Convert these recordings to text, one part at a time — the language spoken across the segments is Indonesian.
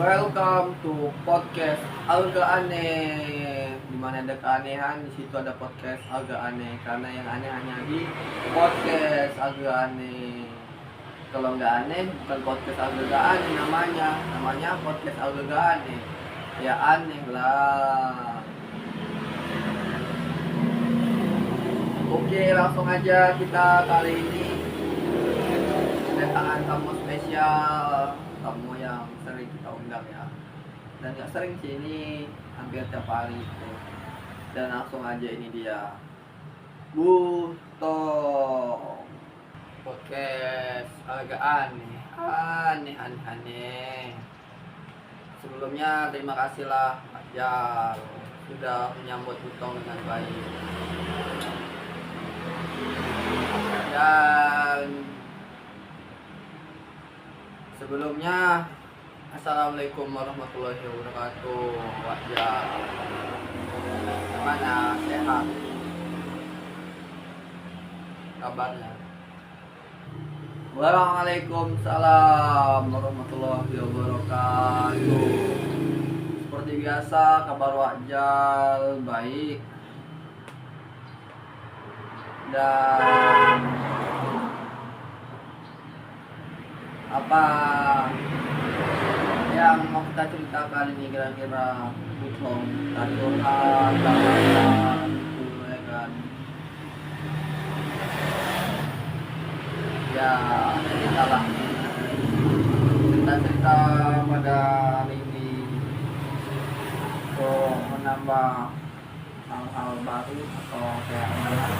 Welcome to podcast Agak Aneh. Dimana ada keanehan, di situ ada podcast Agak Aneh. Karena yang aneh hanya di podcast Agak Aneh. Kalau nggak aneh, bukan podcast Agak Aneh namanya. Namanya podcast Agak Aneh. Ya aneh lah. Oke, langsung aja kita kali ini kedatangan tamu spesial, tamu yang sering kita undang ya, dan nggak sering sih, ini hampir tiap hari itu. Dan langsung aja, ini dia Buto podcast agak aneh, aneh. Sebelumnya terima kasih lah Mas Jal sudah menyambut Butong dengan baik. Dan sebelumnya, assalamualaikum warahmatullahi wabarakatuh. Wajah gimana, sehat kabarnya? Waalaikumsalam warahmatullahi wabarakatuh. Seperti biasa, kabar Wajal baik. Dan apa yang mau kita cerita kali ini, kira-kira Butong curhat gitu ya kan? Ya cerita lah, cerita pada hari ini untuk menambah hal-hal baru atau kayak mana.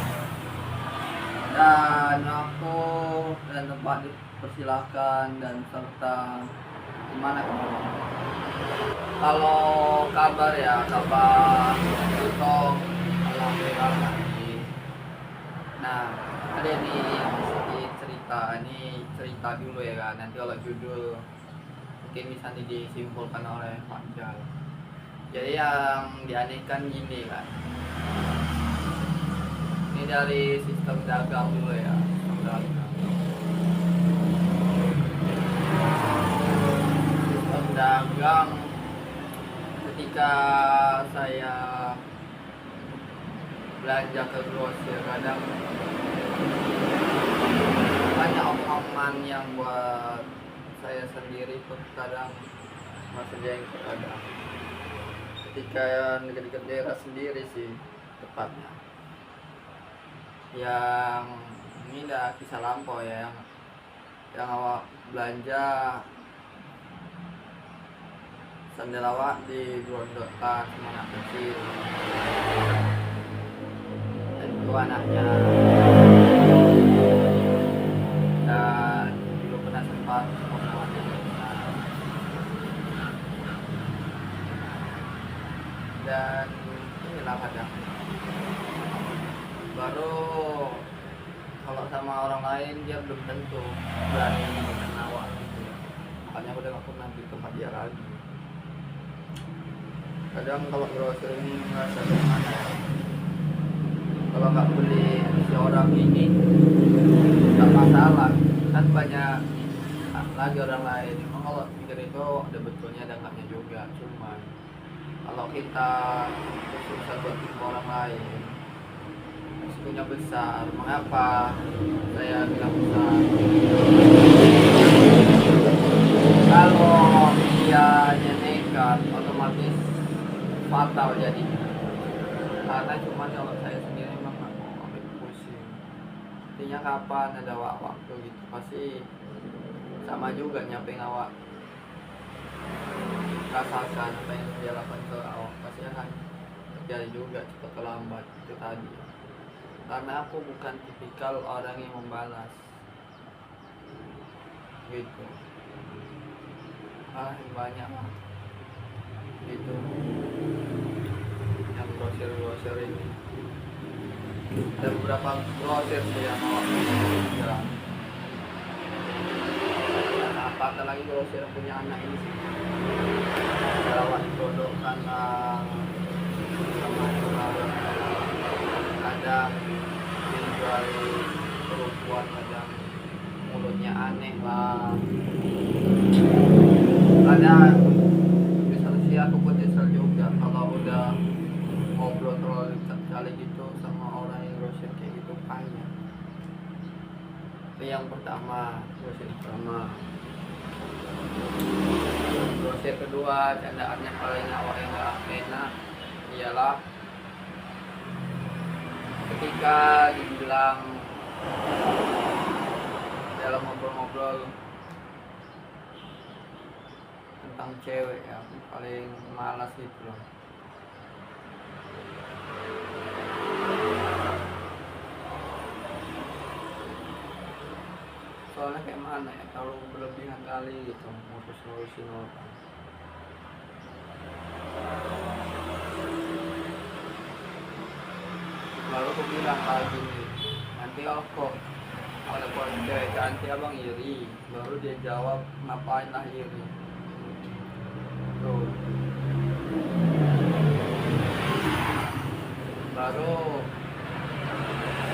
Dan aku dan tempat dipersilahkan, dan serta gimana kabar? Kalau kabar ya, kabar Butong alhamdulillah baik. Nah, ada nih yang sedikit cerita, ini cerita dulu ya kan, nanti kalau judul mungkin bisa disimpulkan oleh Pak Jal. Jadi yang dianehkan gini kan, ini dari sistem dagang dulu ya, sistem dagang. Ketika saya belanja ke grosir, kadang banyak omongan yang buat saya sendiri pun kadang masih jengkel kadang. Ketika dekat-dekat daerah sendiri sih tepatnya, yang ini udah kisah lampau ya, yang awak belanja sandal awak di Grondokkan sama anak kecil, dan itu anaknya. Dan dulu pernah sempat pengalaman, dan inilah kadang baru kalau sama orang lain dia belum tentu berani dengan awak gitu. Makanya aku udah gak pernah di tempat dia lagi. Kadang kalau grosir ini ngerasa gimana ya, kalau nggak beli si orang ini nggak masalah kan, banyak lagi orang lain. Memang kalau pikir itu ada betulnya ada enggaknya juga, cuman kalau kita susah buat tipu orang lain, risikonya besar. Mengapa saya bilang besar? Kalau dia nekat, otomatis fatal jadinya. Karena cuma kalau saya sendiri memang nggak mau ambil pusing. Artinya kapan ada waktu gitu, pasti sama juga nyampe awak rasakan apa yang dia lakukan ke awak, pasti akan terjadi juga cepat atau lambat. Itu tadi, karena aku bukan tipikal orang yang membalas gitu. Banyak gitu yang grosir ini. Ada beberapa grosir sih yang mau bilang, apakah lagi grosir yang punya anak ini sih, rawat digodokkan lah kadang dijual perempuan, kadang mulutnya aneh lah, kadang yang pertama, grosir kedua, candaannya paling awal yang gak enak ialah ketika dibilang dalam ngobrol-ngobrol tentang cewek ya, paling malas gitu loh. Soalnya kayak mana ya, kalau berlebihan kali gitu ngurusin orang. Lalu aku bilang lagi nih, nanti kok ada cewek cantik abang iri. Baru dia jawab, ngapain lah iri. Tuh. Baru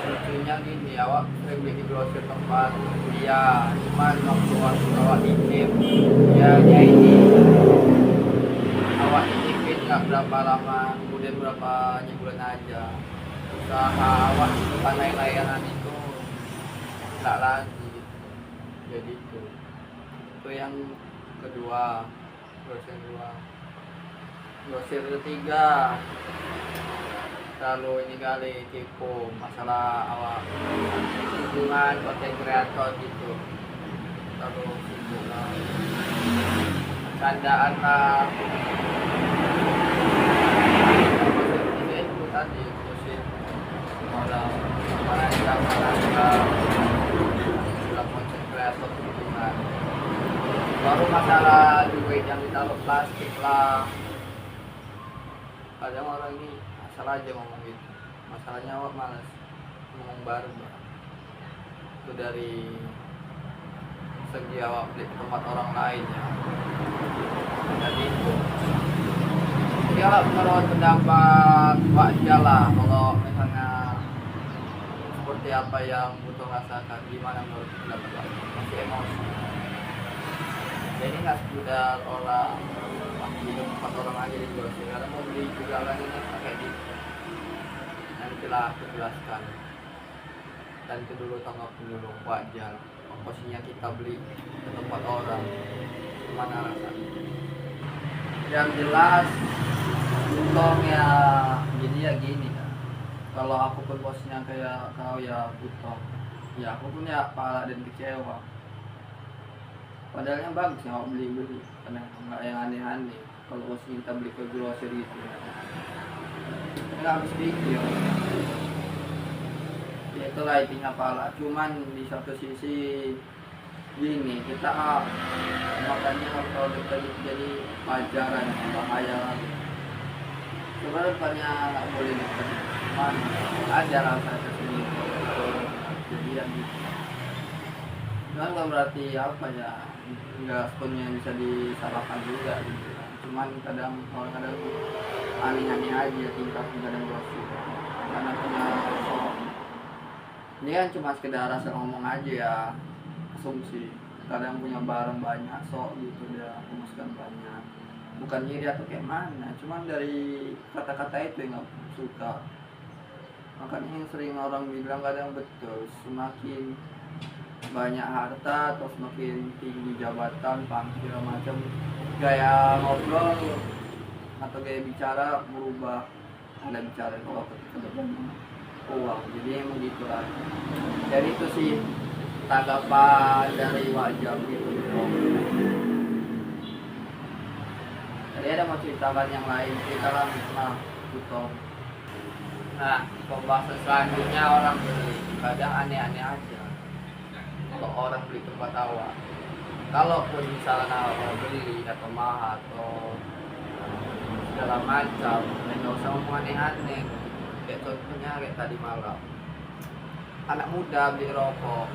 lucunya gini, awak sering bikin grosir tempat dia, cuman waktu awak titip ya dia ini awak titipin gak berapa lama, kemudian berapa bulan aja usaha awak bukan layanan itu nggak lagi gitu. Jadi itu yang kedua, grosir ketiga lalu ini kali tipu masalah awak hubungan konten kreator gitu, lalu hubungan candaan lah itu tadi musik orang dalam konten kreator hubungan. Baru masalah duit yang ditaruh plastik lah, kadang orang ini asal aja ngomong gitu. Masalahnya awak malas ngomong baru itu dari segi awak beli tempat orang lain ya. Jadi itu kalau menurut pendapat wajar lah, kalau misalnya seperti apa yang butuh rasakan, gimana menurut pendapat wajar, masih emosi. Jadi nggak sekedar orang di tempat orang aja di grosir, karena mau beli juga lagi pakai di nantilah aku jelaskan. Dan itu dulu tanggapin dulu, wajar posisinya kita beli ke tempat orang gimana rasanya. Yang jelas butuh ya, jadi ya gini kan, kalau aku pun posisinya kayak kau ya butuh ya, aku pun ya pala dan kecewa. Padahal yang bagus ya beli karena nggak yang aneh-aneh. Kalau posisinya kita beli ke grosir gitu nggak habis pikir ya, itulah intinya pala. Cuman di satu sisi gini, kita makanya kalau kita jadi pelajaran bahaya. Sebenarnya bukannya nggak boleh gitu, cuman ada rasa tersendiri kejadian gitu. Cuman nggak berarti apa ya, nggak sepenuhnya bisa disalahkan juga gitu. Cuman kadang aneh-aneh aja tingkahnya kadang grosir karena punya sok. Ini kan cuma sekedar asal ngomong aja ya, asumsi. Kadang punya barang banyak sok gitu, dia memasukkan banyak, bukan iri atau kayak mana, cuman dari kata-kata itu yang gak suka. Makanya yang sering orang bilang kadang betul, semakin banyak harta atau semakin tinggi jabatan, pangkat macam, gaya ngobrol atau gaya bicara berubah. Anda bicara kalau ketika uang, jadi emang gitu lah. Jadi itu sih tanggapan dari wajah gitu. Tadi ada mau ceritakan yang lain, ceritakan gitu. Nah, pembahasan selanjutnya orang beli, kadang aneh-aneh aja. Kalau orang beli tempat awak, kalaupun misalnya mau beli atau mahal atau segala macam, nggak usah ngomong aneh-aneh. Kayak contohnya kayak tadi malam, anak muda beli rokok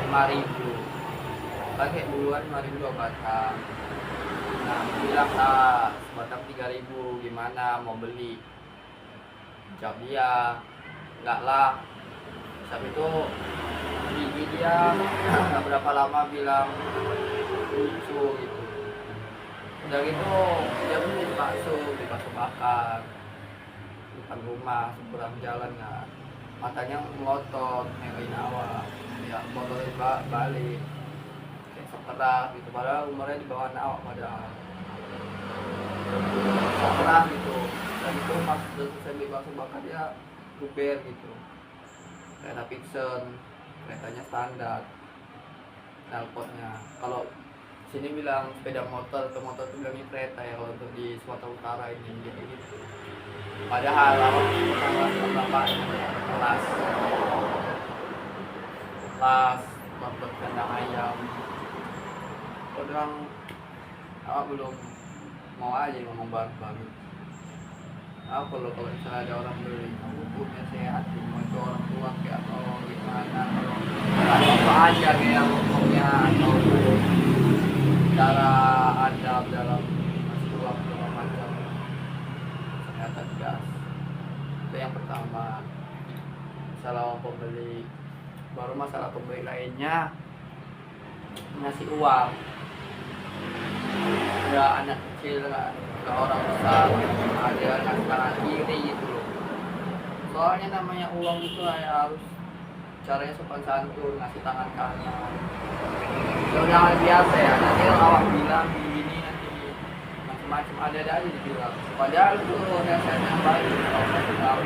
5.000, pakai duluan 5.000 2 batang. Nah, bilang lah sebatang 3.000, gimana mau beli? Jawab dia, enggak lah. Saat itu gigi dia nggak berapa lama bilang lucu gitu. Udah gitu dia beli bakso bakar depan rumah seberang jalan kan. matanya melotot ngelain awak ya motornya balik kayak sekerah gitu padahal umurnya di bawah awak padahal sekerah gitu dan itu pas udah selesai bebas bakar dia luber gitu kereta Pixen keretanya standar knalpotnya kalau sini bilang sepeda motor atau motor itu bilangnya kereta ya kalau untuk di Sumatera Utara ini jadi gitu padahal awak bapak kelas buat kandang ayam orang awak belum mau aja ngomong banget aku kalau misalnya ada orang beli aku punya sehat mau itu orang tua kayak atau gimana kalau ada apa aja kayak ngomongnya atau cara adab dalam masuk uang segala macam ternyata gas itu yang pertama masalah orang pembeli baru masalah pembeli lainnya ngasih uang ada anak kecil ke orang besar ada anak kanan kiri gitu loh soalnya namanya uang itu harus caranya sopan santun ngasih tangan kanan jangan biasa ya nanti awak bilang begini nanti macam-macam ada aja dibilang padahal itu nasihatnya baik kalau saya tahu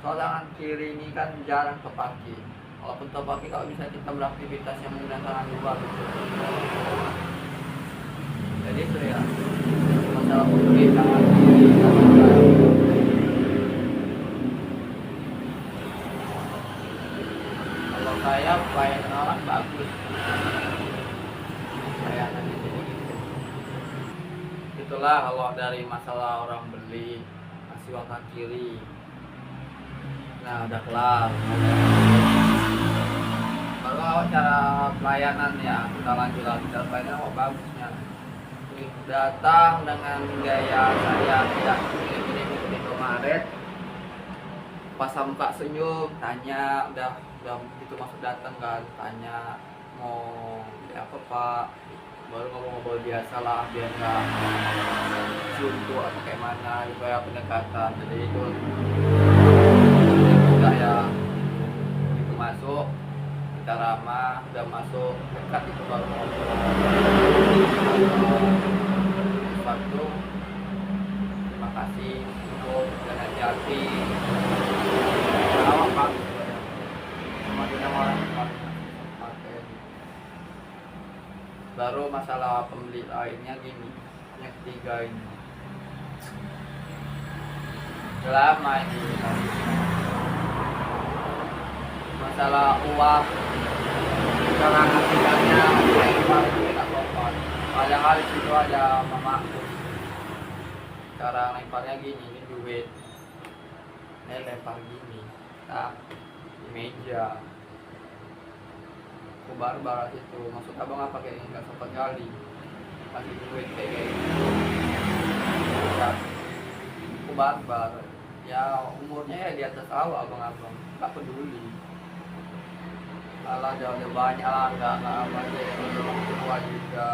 soal tangan kiri ini kan jarang terpakai walaupun terpakai kalau bisa kita beraktivitas yang menggunakan tangan dua gitu jadi itu ya masalah pembeli tangan kiri kalau saya pelayanan orang bagus pelayanannya jadi gitu itulah kalau dari masalah orang beli kasih uang tangan kiri nah udah kelar baru cara pelayanan ya kita lanjut lagi cara pelayanan bagusnya datang dengan gaya saya tidak ini kemarin pas muka senyum tanya udah begitu masuk datang kan tanya mau apa pak baru ngobrol biasa lah biar nggak suntuk atau kayak mana supaya pendekatan jadi itu enggak ya itu masuk kita ramah udah masuk dekat itu baru ngobrol sesuatu terima kasih untuk dan hati-hati awak pak sama kita orang baru masalah pembeli lainnya gini yang ketiga ini lama ini masalah uang cara ngasihnya lempar kita sopan padahal di situ ada mamaku cara lemparnya gini ini duit ini lempar gini nah di meja aku barbar itu maksud abang apa kayak nggak sempat kali kasih duit kayak gitu ya, aku barbar ya umurnya ya di atas awal abang-abang nggak peduli ala ada banyak lah nggak apa aja yang orang tua juga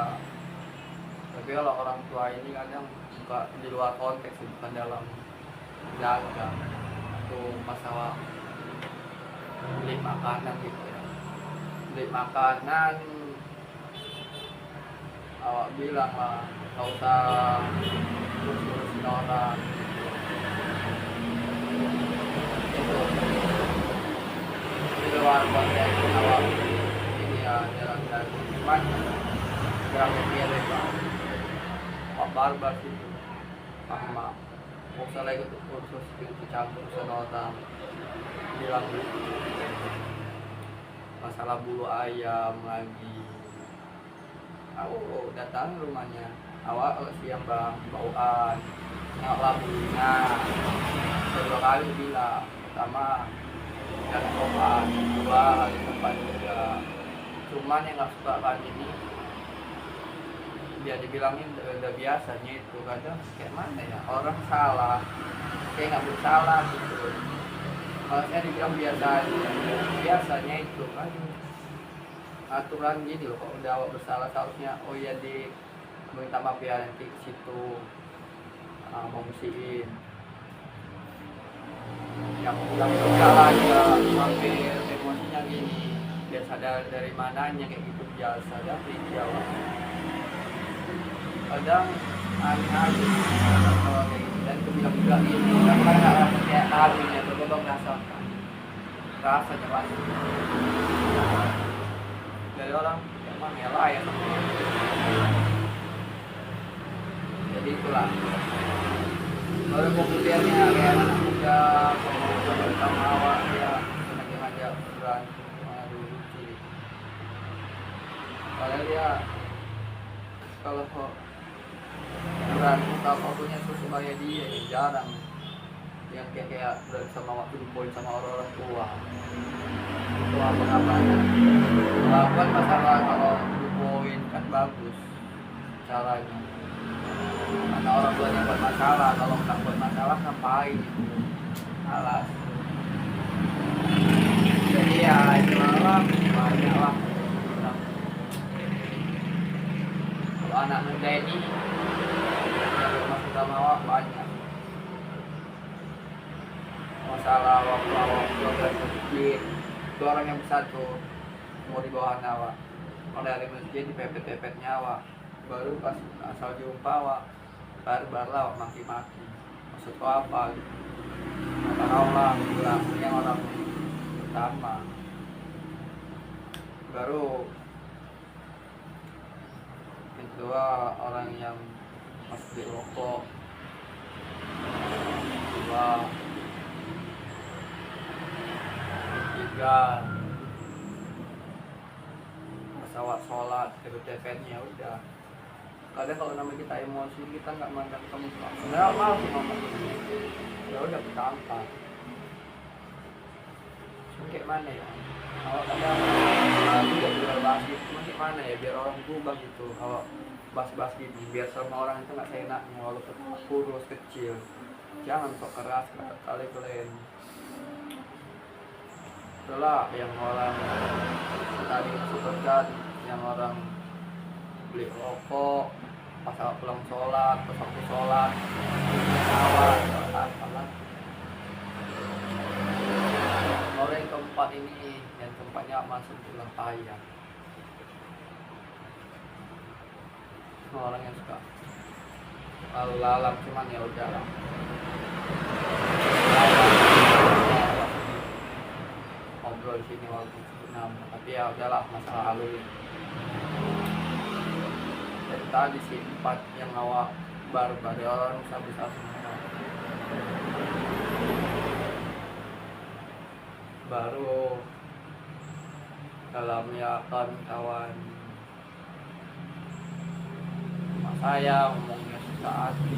tapi kalau orang tua ini kadang suka di luar konteks bukan dalam jaga itu masalah beli makanan gitu ya beli makanan awak bilang lah nggak usah urus-urusin orang di luar konteks awak ini ya jalan-jalan cuman jangan pilih pak barbar itu sama mau salah ikut kursus itu campur sama orang bilang masalah bulu ayam lagi aku datang rumahnya awak siang bang bauan nggak bulunya kedua kali bilang pertama dan sopan dua kali sopan juga cuman yang nggak suka kan ini dia dibilangin udah biasanya itu kadang kayak mana ya orang salah kayak nggak bersalah gitu harusnya dibilang biasanya itu kan aturan gini loh kalau udah awak bersalah seharusnya oh ya di minta maaf ya nanti ke situ mau musiin yang berjalan ya hampir emosinya gini, biar sadar dari mananya kayak gitu biasa dari Jawa. Kadang aneh aja kalau kayak gitu, dan itu bilang juga ini kan nggak rasa kayak kali ya, coba merasakan rasanya pasti dari orang emang ngelak ya, jadi itulah baru kemudiannya kayak anak muda kalau sama awak ya ngajak berantem aduh lucu. Padahal dia kalau berantem atau apapun yang supaya dia ya jarang yang kayak berantem sama waktu dipoin sama orang tua itu apa-apanya. Walaupun masalah kalau dipoin kan bagus caranya, karena orang tuanya buat masalah, kalau nggak buat masalah ngapain itu alas. Jadi ya itulah banyak lah. Kalau anak muda ini yang masuk sama awak banyak masalah waktu masjid itu orang yang besar tuh mau di bawah awak, kalau dari masjid di pepet nyawa, baru pas asal jumpa awak baru awak maki-maki maksud apa gitu. Tahu lah bilang yang orang pertama baru kedua orang yang masih di rokok, kedua ketiga pesawat sholat TPN-nya udah. Kadang kalau namanya kita emosi kita nggak mandang kamu sebenarnya maaf sih ngomong ya udah kita angkat kayak mana ya, kalau kadang juga biar bahas gitu cuma kayak mana ya biar orang berubah gitu, kalau bahas gini biar sama orang itu nggak seenaknya walaupun kurus kecil, jangan sok keras kali kalian itulah yang orang tadi sebutkan, yang orang beli rokok pas pulang sholat, pas waktu sholat orang yang keempat ini yang keempatnya masuk pulang payah, orang yang suka lalu cuman ya udahlah ngobrol di sini walaupun nama, tapi ya udahlah masalah lalu. Dan tadi sih 4 yang awak baru orang bisa semua baru dalamnya kawan sama saya ngomongnya suka hati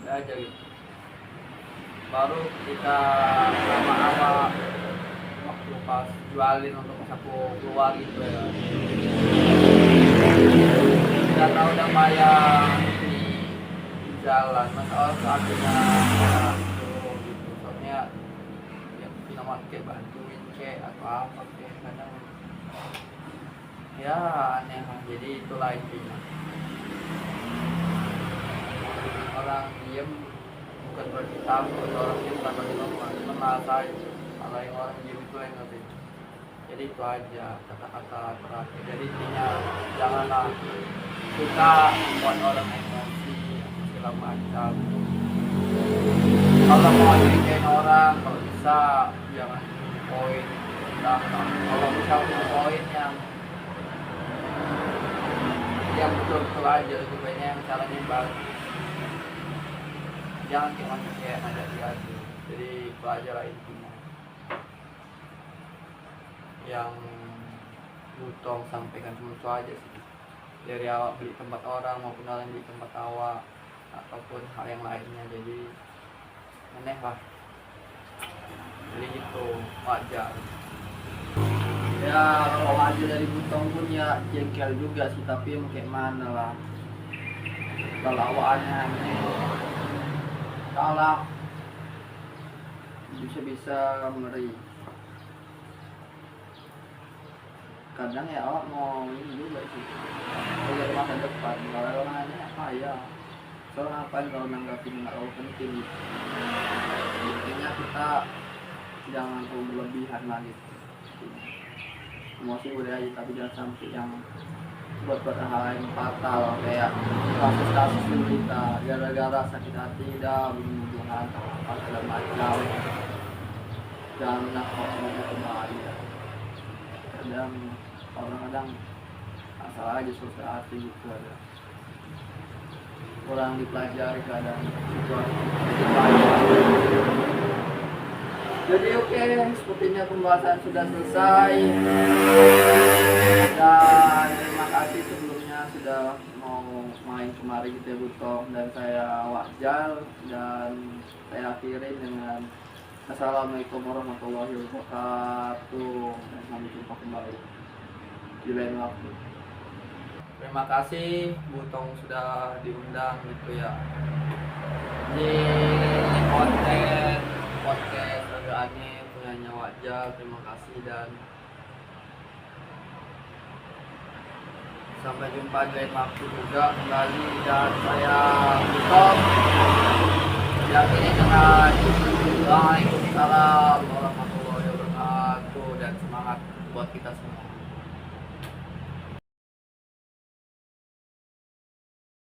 ada aja gitu. Baru kita sama waktu pas jualin untuk pas aku keluar gitu ya, kita udah bayar di jalan masa orang akhirnya gitu, soalnya yang nama kayak bantuin kayak atau apa kayak kadang ya aneh lah. Jadi itulah intinya orang diem bukan berarti takut, orang diem bukan berarti lemah, merasa kalau yang orang diem itu yang ngerti. Jadi itu aja kata-kata terakhir. Jadi intinya janganlah kita buat orang emosi segala macam. Kalau mau ngerjain orang, kalau bisa jangan poin. Kalau bisa poin yang betul-betul aja, lebih banyak yang caranya bagus. Jangan kayak ada diadu. Jadi pelajar intinya yang Butong sampaikan cuma itu aja sih, dari awak beli tempat orang maupun orang di tempat awak ataupun hal yang lainnya. Jadi aneh lah, jadi itu wajar ya. Kalau wajar dari Butong pun ya jengkel juga sih, tapi kayak mana lah kalau awak aneh salah bisa ngeri. kadang ya awak mau ini juga sih, lihat masa depan. Kalau orang nanya apa ya, soal ngapain kalau nanggapin nggak terlalu penting gitu. Intinya kita jangan terlalu berlebihan lah gitu. Emosi boleh aja tapi jangan sampai yang buat hal yang fatal kayak kasus-kasus kita gara-gara sakit hati dah hubungan apa segala macam. Jangan nakut kembali ya. Kadang kadang asal aja susah hati gitu ada kurang dipelajari kadang situasi. Jadi oke, sepertinya pembahasan sudah selesai dan terima kasih sebelumnya sudah mau main kemari gitu ya Butong, dan saya Wajal, dan saya akhiri dengan Assalamualaikum warahmatullahi wabarakatuh dan sampai jumpa kembali di lain waktu. Terima kasih Butong sudah diundang gitu ya di podcast agak aneh punyanya Wajal. Terima kasih dan sampai jumpa di lain waktu juga kembali, dan saya Butong yakini dengan Waalaikumsalam warahmatullahi wabarakatuh dan semangat buat kita semua.